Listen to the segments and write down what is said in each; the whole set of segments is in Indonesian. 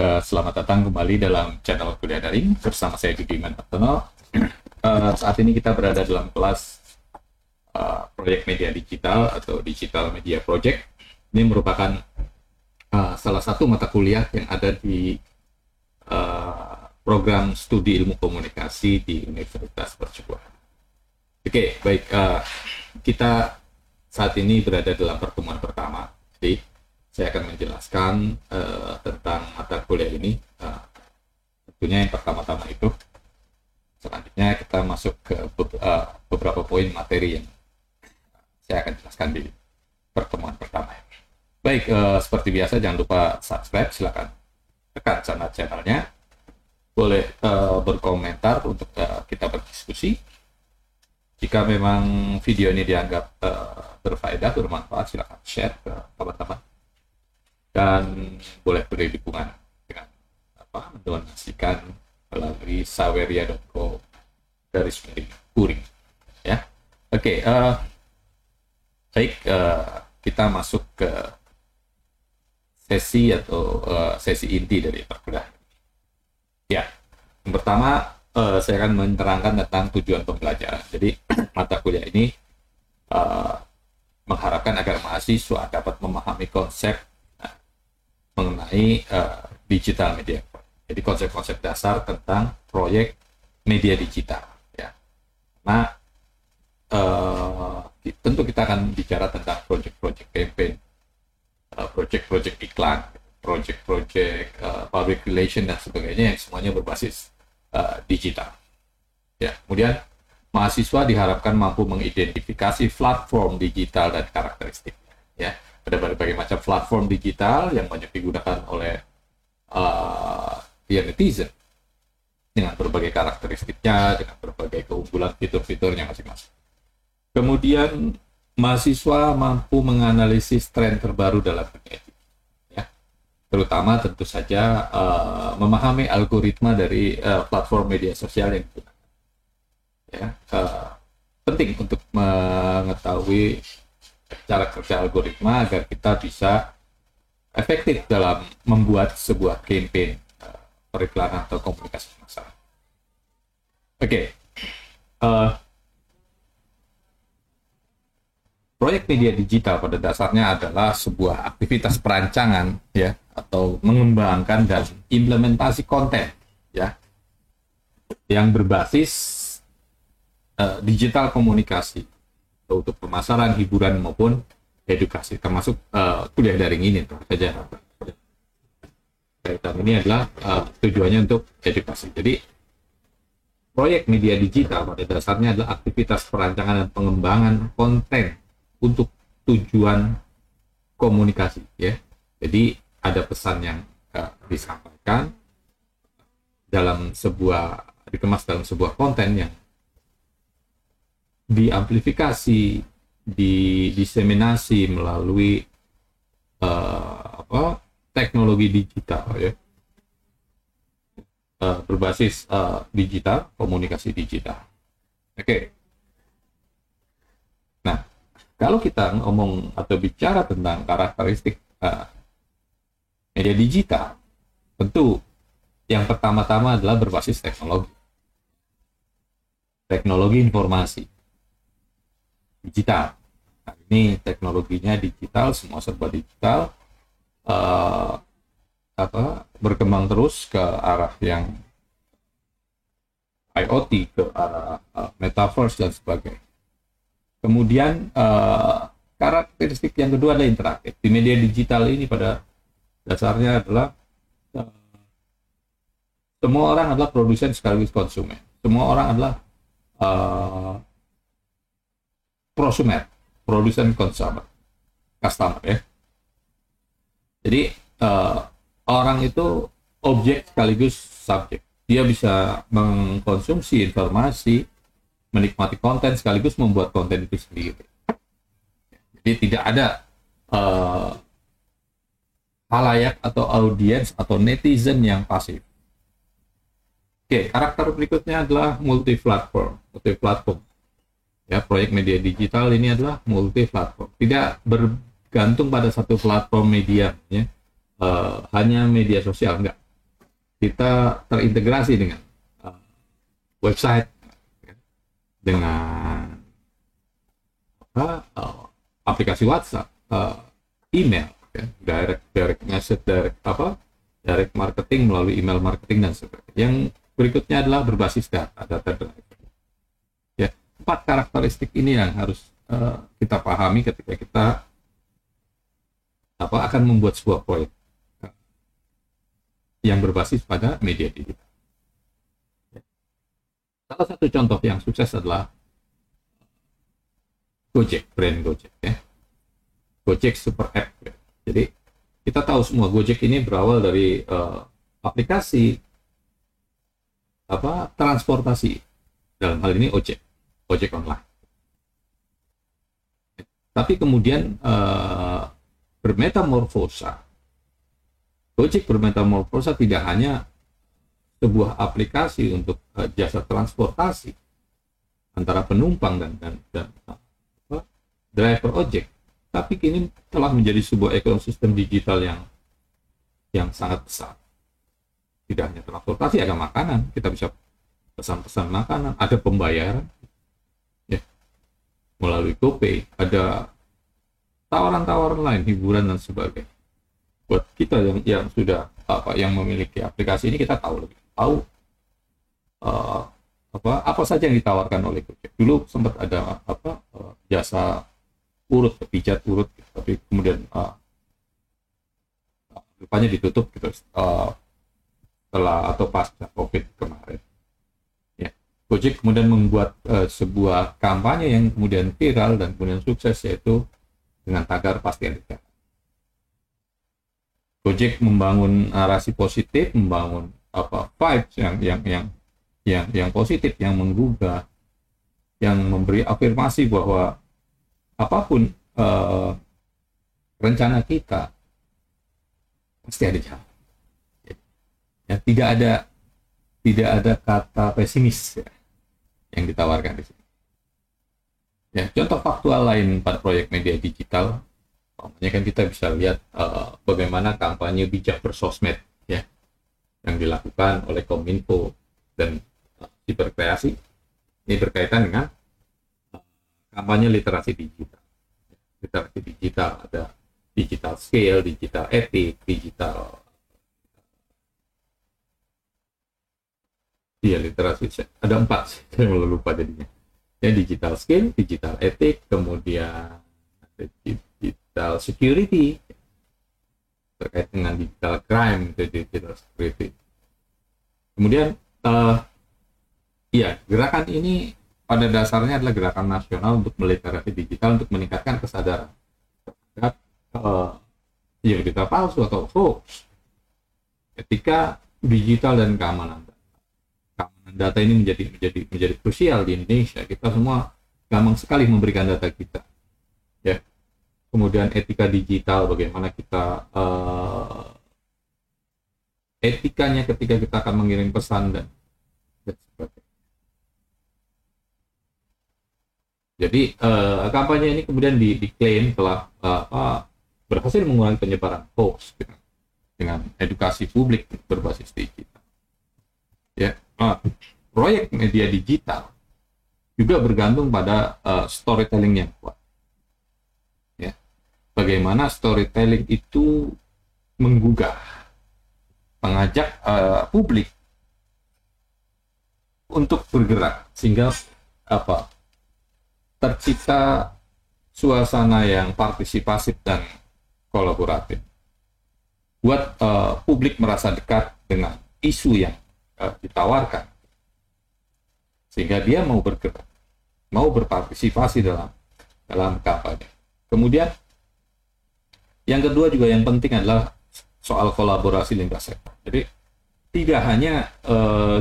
Selamat datang kembali dalam channel Kuliah Daring bersama saya Budiman Hartono. Saat ini kita berada dalam kelas proyek media digital atau digital media project. Ini merupakan salah satu mata kuliah yang ada di program studi ilmu komunikasi di Universitas Mercubuana. Oke, baik. Kita saat ini berada dalam pertemuan pertama. Jadi saya akan menjelaskan tentang mata kuliah ini. Tentunya yang pertama-tama itu. Selanjutnya kita masuk ke beberapa poin materi yang saya akan jelaskan di pertemuan pertama. Baik, seperti biasa jangan lupa subscribe, silakan tekan channelnya. Boleh berkomentar untuk kita berdiskusi. Jika memang video ini dianggap berfaedah, bermanfaat, silakan share ke teman-teman. Dan boleh beri dukungan dengan mendonasikan melalui saweria.co/kuring ya. Oke, baik, kita masuk ke sesi atau sesi inti dari perkuliahan. Ya, yang pertama saya akan menerangkan tentang tujuan pembelajaran. Jadi mata kuliah ini mengharapkan agar mahasiswa dapat memahami konsep mengenai digital media. Jadi konsep-konsep dasar tentang proyek media digital. Ya. Nah, tentu kita akan bicara tentang project-project campaign, project-project iklan, project-project public relation dan sebagainya yang semuanya berbasis digital. Ya. Kemudian mahasiswa diharapkan mampu mengidentifikasi platform digital dan karakteristiknya. Ya. Ada berbagai macam platform digital yang banyak digunakan oleh netizen dengan berbagai karakteristiknya, dengan berbagai keunggulan fitur-fiturnya masing-masing. Kemudian mahasiswa mampu menganalisis tren terbaru dalam dunia digital, ya. Terutama tentu saja memahami algoritma dari platform media sosial yang digunakan. Ya, penting untuk mengetahui cara kerja algoritma agar kita bisa efektif dalam membuat sebuah campaign periklanan atau komunikasi masyarakat. Oke. Proyek media digital pada dasarnya adalah sebuah aktivitas perancangan, ya, atau mengembangkan dan implementasi konten, ya, yang berbasis digital komunikasi untuk pemasaran, hiburan maupun edukasi, termasuk kuliah daring ini saja. Dan ini adalah tujuannya untuk edukasi. Jadi proyek media digital pada dasarnya adalah aktivitas perancangan dan pengembangan konten untuk tujuan komunikasi, ya. Jadi ada pesan yang disampaikan dikemas dalam sebuah konten yang diamplifikasi, didiseminasi melalui teknologi digital, ya, berbasis digital, komunikasi digital. Oke. Nah, kalau kita ngomong atau bicara tentang karakteristik media digital, tentu yang pertama-tama adalah berbasis teknologi informasi digital. Nah, ini teknologinya digital, semua serba digital, berkembang terus ke arah yang IoT, ke arah metaverse dan sebagainya. Kemudian karakteristik yang kedua adalah interaktif. Di media digital ini pada dasarnya adalah semua orang adalah produsen sekaligus konsumen. Semua orang adalah prosumer, produsen customer, ya. Jadi orang itu objek sekaligus subjek. Dia bisa mengkonsumsi informasi, menikmati konten sekaligus membuat konten itu sendiri. Jadi tidak ada halayak atau audiens atau netizen yang pasif. Oke, karakter berikutnya adalah multi-platform. Ya, proyek media digital ini adalah multi-platform. Tidak bergantung pada satu platform media, ya. Hanya media sosial, enggak. kita terintegrasi dengan website, dengan aplikasi WhatsApp, email, ya, direct message, direct marketing melalui email marketing dan sebagainya. Yang berikutnya adalah berbasis data driven. Ya, 4 karakteristik ini yang harus kita pahami ketika kita akan membuat sebuah proyek yang berbasis pada media digital. Salah satu contoh yang sukses adalah Gojek, brand Gojek, ya. Gojek Super App. Ya. Jadi kita tahu semua Gojek ini berawal dari aplikasi transportasi, dalam hal ini ojek online. Tapi kemudian Gojek bermetamorfosa tidak hanya sebuah aplikasi untuk jasa transportasi antara penumpang dan driver ojek, tapi kini telah menjadi sebuah ekosistem digital yang sangat besar. Tidak hanya transportasi, ada makanan, kita bisa pesan-pesan makanan, ada pembayaran, ya, melalui GoPay, ada tawaran-tawaran lain, hiburan dan sebagainya. Buat kita yang sudah yang memiliki aplikasi ini, kita tahu apa saja yang ditawarkan oleh Gojek. Dulu sempat ada jasa urut, pijat urut, tapi kemudian rupanya ditutup gitu setelah atau pasca COVID kemarin. Ya. Gojek kemudian membuat sebuah kampanye yang kemudian viral dan kemudian sukses, yaitu dengan tagar pasti ada jalan. Gojek membangun narasi positif, membangun vibes yang positif, yang menggugah, yang memberi afirmasi bahwa apapun rencana kita pasti ada jalan. Ya, tidak ada kata pesimis, ya, yang ditawarkan di sini. Ya, contoh faktual lain pada proyek media digital, kan kita bisa lihat bagaimana kampanye bijak bersosmed, ya, yang dilakukan oleh Kominfo dan Siberkreasi. Ini berkaitan dengan kampanye literasi digital. Literasi digital, ada digital skill, digital etik, literasi, ada 4, saya lupa jadinya. Ya, digital skill, digital etik, kemudian digital security, terkait dengan digital crime, digital security. Kemudian gerakan ini pada dasarnya adalah gerakan nasional untuk meliterasi digital, untuk meningkatkan kesadaran terhadap digital palsu atau hoax, etika digital dan keamanan data ini menjadi krusial di Indonesia. Kita semua gampang sekali memberikan data kita, ya. Kemudian etika digital, bagaimana kita etikanya ketika kita akan mengirim pesan dan sebagainya. Jadi kampanye ini kemudian diklaim telah berhasil mengurangi penyebaran hoax dengan edukasi publik berbasis digital. Ya, proyek media digital juga bergantung pada storytelling yang kuat. Ya, bagaimana storytelling itu menggugah, mengajak publik untuk bergerak sehingga tercipta suasana yang partisipasif dan kolaboratif. Buat publik merasa dekat dengan isu yang ditawarkan, sehingga dia mau bergerak, mau berpartisipasi dalam kampanye. Kemudian yang kedua juga yang penting adalah soal kolaborasi lintas sektor. Jadi tidak hanya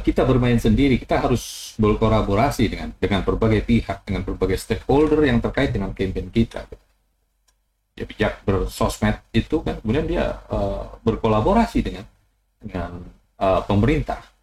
kita bermain sendiri, kita harus berkolaborasi dengan berbagai pihak, dengan berbagai stakeholder yang terkait dengan campaign kita. Ya, bijak bersosmed itu kan kemudian dia berkolaborasi dengan pemerintah.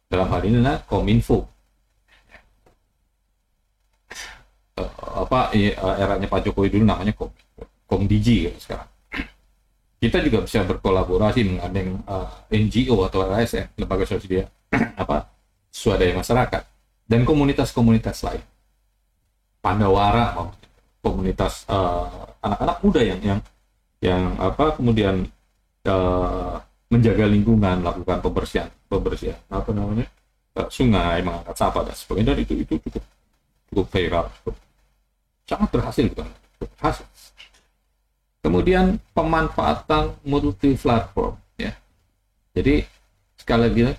Dalam hal ini adalah Kominfo. Eranya Pak Jokowi dulu namanya Komdigi sekarang. Kita juga bisa berkolaborasi dengan NGO atau LSM, lembaga sosial apa swadaya masyarakat, dan komunitas-komunitas lain. Pandawara, komunitas anak-anak muda yang apa kemudian menjaga lingkungan, melakukan pembersihan apa namanya sungai, mengangkat sampah dan sebagainya. Dan itu cukup viral, sangat berhasil, bukan cukup berhasil. Kemudian pemanfaatan multi platform, ya. Jadi sekali lagi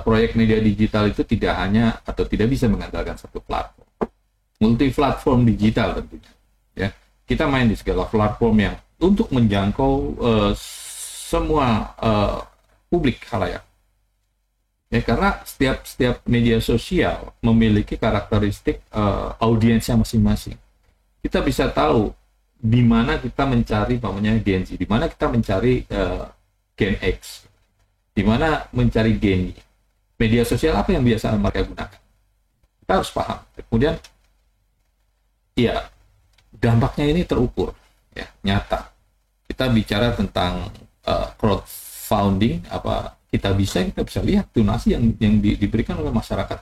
proyek media digital itu tidak hanya atau tidak bisa mengandalkan satu platform, multi platform digital tentunya, ya. Kita main di segala platform yang untuk menjangkau semua publik khalayak, ya, karena setiap media sosial memiliki karakteristik audiensnya masing-masing. Kita bisa tahu di mana kita mencari namanya Gen Z, di mana kita mencari Gen X, di mana mencari Gen Y. Media sosial apa yang biasa mereka gunakan, kita harus paham. Kemudian ya, dampaknya ini terukur, ya, nyata. Kita bicara tentang crowdfunding, apa kita bisa lihat donasi yang diberikan oleh masyarakat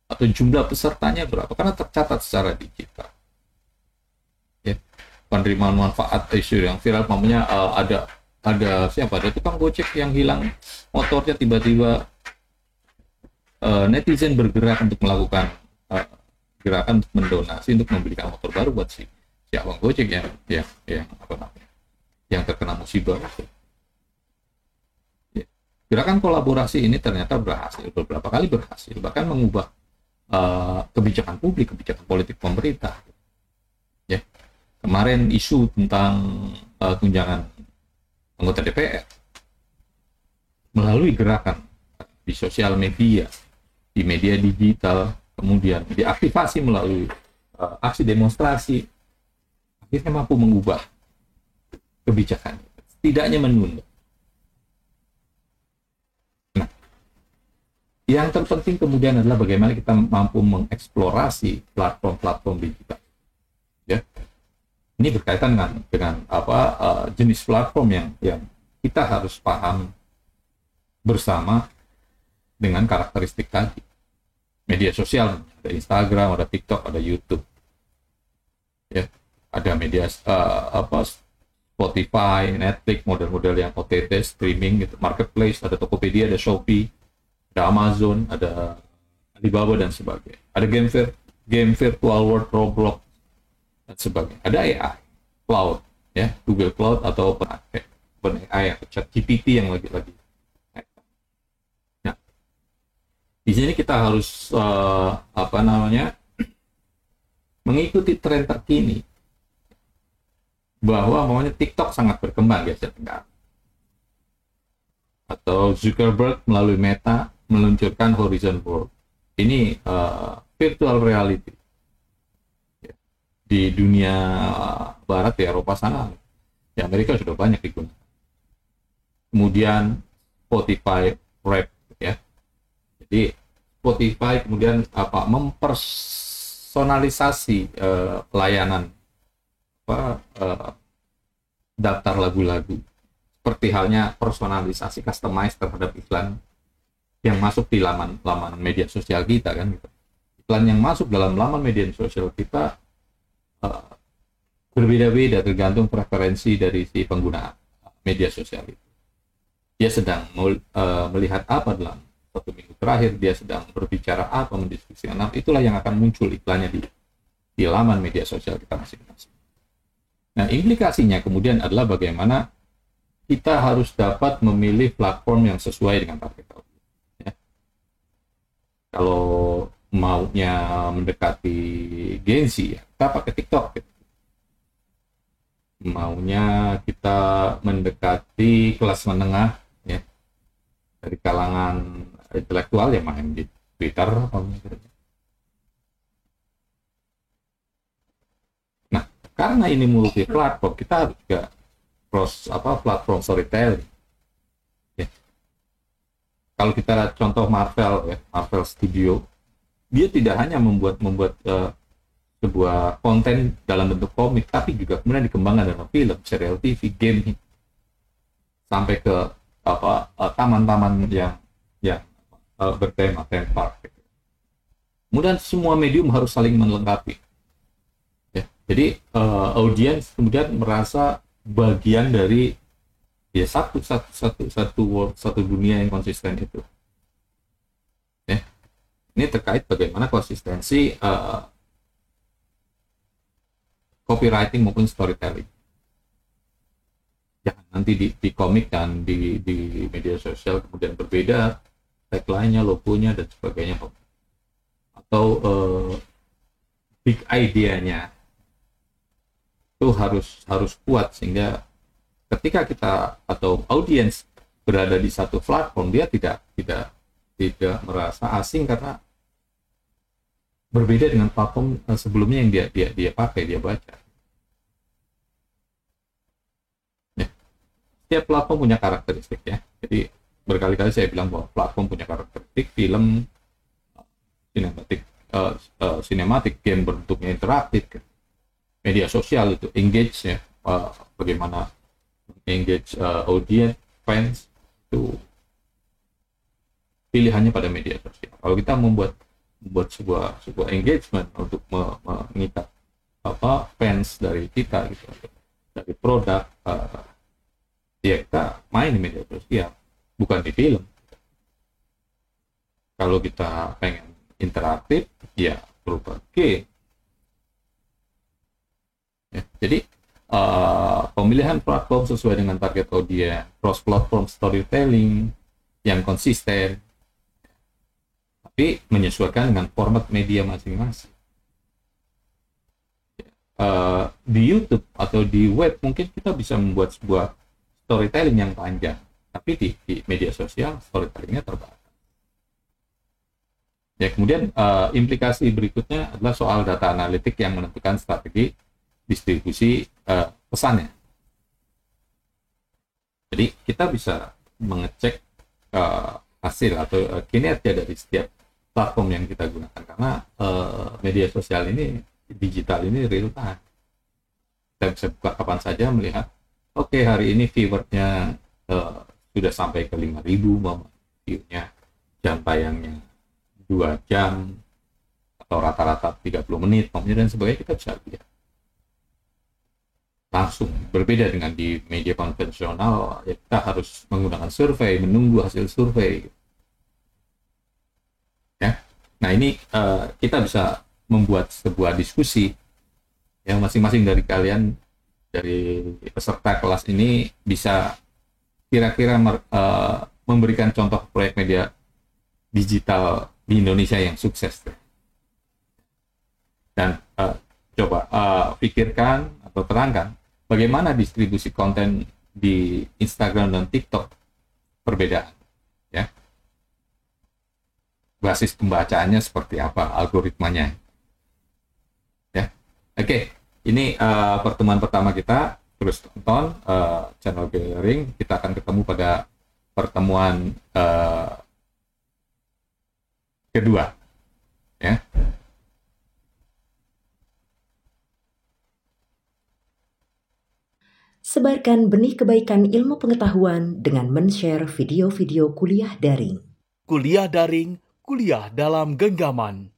atau jumlah pesertanya berapa, karena tercatat secara digital. Ya, penerimaan manfaat isu yang viral, namanya ada tukang gojek yang hilang motornya, tiba-tiba netizen bergerak untuk melakukan gerakan untuk mendonasi untuk membelikan motor baru buat si abang gojek yang apa namanya yang terkena musibah. Ya. Gerakan kolaborasi ini ternyata berhasil, beberapa kali berhasil, bahkan mengubah kebijakan publik, kebijakan politik pemerintah. Ya. Kemarin isu tentang tunjangan anggota DPR melalui gerakan di sosial media, di media digital, kemudian diaktifasi melalui aksi demonstrasi, akhirnya mampu mengubah kebijakan, setidaknya menunda. Nah, yang terpenting kemudian adalah bagaimana kita mampu mengeksplorasi platform-platform digital. Ya. Ini berkaitan dengan jenis platform yang kita harus paham bersama dengan karakteristik tadi. Media sosial, ada Instagram, ada TikTok, ada YouTube, ya, ada media Spotify, Netflix, model-model yang OTT streaming, gitu, marketplace, ada Tokopedia, ada Shopee, ada Amazon, ada Alibaba dan sebagainya. Ada game virtual world, Roblox dan sebagainya. Ada AI, cloud, ya, Google Cloud atau OpenAI atau ChatGPT yang lagi. Nah, di sini kita harus mengikuti tren terkini bahwa TikTok sangat berkembang di Asia Tenggara. Atau Zuckerberg melalui Meta meluncurkan Horizon World. Ini virtual reality. Di dunia barat, di Eropa sana, di Amerika sudah banyak digunakan. Kemudian Spotify Rap, ya. Jadi Spotify kemudian mempersonalisasi layanan daftar lagu-lagu, seperti halnya personalisasi customize terhadap iklan yang masuk di laman media sosial kita, kan gitu. Iklan yang masuk dalam laman media sosial kita berbeda-beda tergantung preferensi dari si pengguna media sosial itu. Dia sedang melihat apa dalam satu minggu terakhir, dia sedang berbicara apa, mendiskusikan apa, itulah yang akan muncul iklannya di laman media sosial kita masing-masing. Nah, implikasinya kemudian adalah bagaimana kita harus dapat memilih platform yang sesuai dengan target audiens. Ya. Kalau maunya mendekati Gen Z, ya, kita pakai TikTok. Gitu. Maunya kita mendekati kelas menengah, ya, dari kalangan intelektual, ya main di Twitter. Nah, karena ini multi platform, kita harus juga platform storytelling. Ya. Kalau kita lihat contoh Marvel, ya, Marvel Studio, dia tidak hanya membuat sebuah konten dalam bentuk komik, tapi juga kemudian dikembangkan dalam film, serial TV, game. sampai ke taman-taman yang bertema theme park. Kemudian semua medium harus saling melengkapi. Ya. Jadi audiens kemudian merasa bagian dari ya satu world, satu dunia yang konsisten itu. Ya. Ini terkait bagaimana konsistensi copywriting maupun storytelling. Jangan nanti di komik dan di media sosial kemudian berbeda tagline-nya, logonya dan sebagainya, atau big idea-nya itu harus kuat sehingga ketika kita atau audiens berada di satu platform dia tidak merasa asing karena berbeda dengan platform sebelumnya yang dia pakai, dia baca. Ya. Setiap platform punya karakteristik ya. Jadi berkali-kali saya bilang bahwa platform punya karakteristik, film sinematik, game bentuknya interaktif, media sosial itu engage ya, bagaimana engage audience, fans itu pilihannya pada media sosial. Kalau kita membuat sebuah engagement untuk mengikat fans dari kita gitu, dari produk, ya kita main di media sosial, bukan di film. Kalau kita pengen interaktif, ya berupa game. Ya, jadi pemilihan platform sesuai dengan target audiens, cross-platform storytelling yang konsisten, tapi menyesuaikan dengan format media masing-masing. Di YouTube atau di web mungkin kita bisa membuat sebuah storytelling yang panjang, tapi di media sosial storytellingnya terbatas. Ya, kemudian implikasi berikutnya adalah soal data analitik yang menentukan strategi distribusi pesannya. Jadi kita bisa mengecek hasil atau kinerja dari setiap platform yang kita gunakan karena media sosial ini, digital ini real time. Kita bisa buka kapan saja melihat, oke, hari ini viewernya sudah sampai ke 5.000, view-nya, jam tayangnya 2 jam atau rata-rata 30 menit dan sebagainya, kita bisa lihat langsung. Berbeda dengan di media konvensional, ya kita harus menggunakan survei, menunggu hasil survei ya. Nah ini kita bisa membuat sebuah diskusi yang masing-masing dari kalian, dari peserta kelas ini, bisa kira-kira memberikan contoh proyek media digital di Indonesia yang sukses. Dan coba pikirkan atau terangkan bagaimana distribusi konten di Instagram dan TikTok perbedaan ya. Basis pembacaannya seperti apa, algoritmanya ya. Oke, ini pertemuan pertama kita. Terus tonton channel Gathering. Kita akan ketemu pada pertemuan kedua ya. Sebarkan benih kebaikan ilmu pengetahuan dengan men-share video-video kuliah daring. Kuliah daring, kuliah dalam genggaman.